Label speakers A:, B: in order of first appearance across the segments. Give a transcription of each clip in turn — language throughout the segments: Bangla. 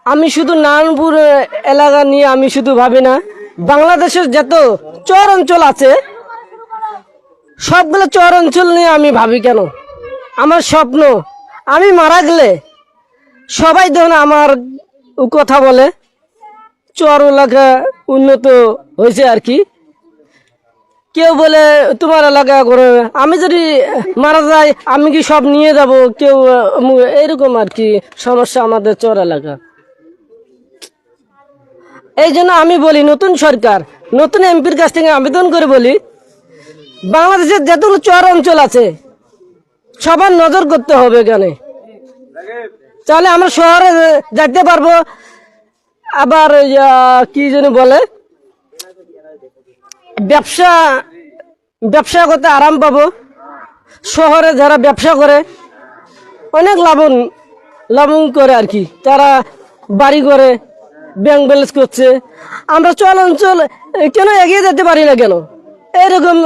A: আমি শুধু নারায়ণপুর এলাকা নিয়ে আমি শুধু ভাবি না, বাংলাদেশের যত চর অঞ্চল আছে সবগুলো চর অঞ্চল নিয়ে আমি ভাবি। কেন? আমার স্বপ্ন আমি মারা গেলে সবাই ধরুন আমার কথা বলে চর এলাকা উন্নত হয়েছে আর কি। কেউ বলে তোমার এলাকা করে, আমি যদি মারা যাই আমি কি সব নিয়ে যাব? কেউ এরকম আর কি সমস্যা আমাদের চর এলাকা। এই জন্য আমি বলি নতুন সরকার, নতুন এমপির কাছ থেকে আবেদন করে বলি, বাংলাদেশের যতগুলো চর অঞ্চল আছে সবার নজর করতে হবে এখানে, তাহলে আমরা শহরে যাইতে পারবো। আবার কি যেন বলে, ব্যবসা করতে আরাম পাবো। শহরে যারা ব্যবসা করে অনেক লাভন করে আর কি, তারা বাড়ি করে ব্যাংক ব্যালেন্স করছে। আমরা চল অঞ্চল কেন এগিয়ে যেতে পারি না কেন? এরকম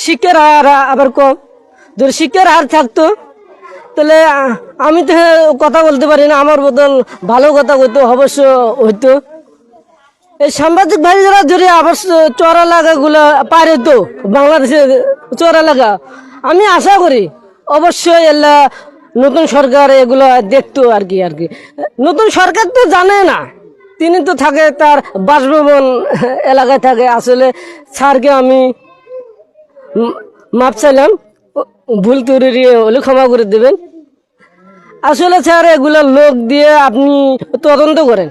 A: শিক্ষার হার আবার কম। যদি শিক্ষার হার থাকতো তাহলে আমি তো কথা বলতে পারি না, আমার বদল ভালো কথা হইতো, অবশ্য হইতো। এই সাংবাদিক ভাইরা যদি আবার চর এলাকাগুলো পারে তো বাংলাদেশের চর এলাকা, আমি আশা করি অবশ্যই এলা নতুন সরকার এগুলো দেখতো আর কি। নতুন সরকার তো জানে না, তিনি তো থাকে তার বাসভবন এলাকায় থাকে। আসলে স্যারকে আমি মাপ চাইলাম, ভুল ত্রুটি হলে ক্ষমা করে দেবেন। আসলে স্যার এগুলো লোক দিয়ে আপনি তদন্ত করেন,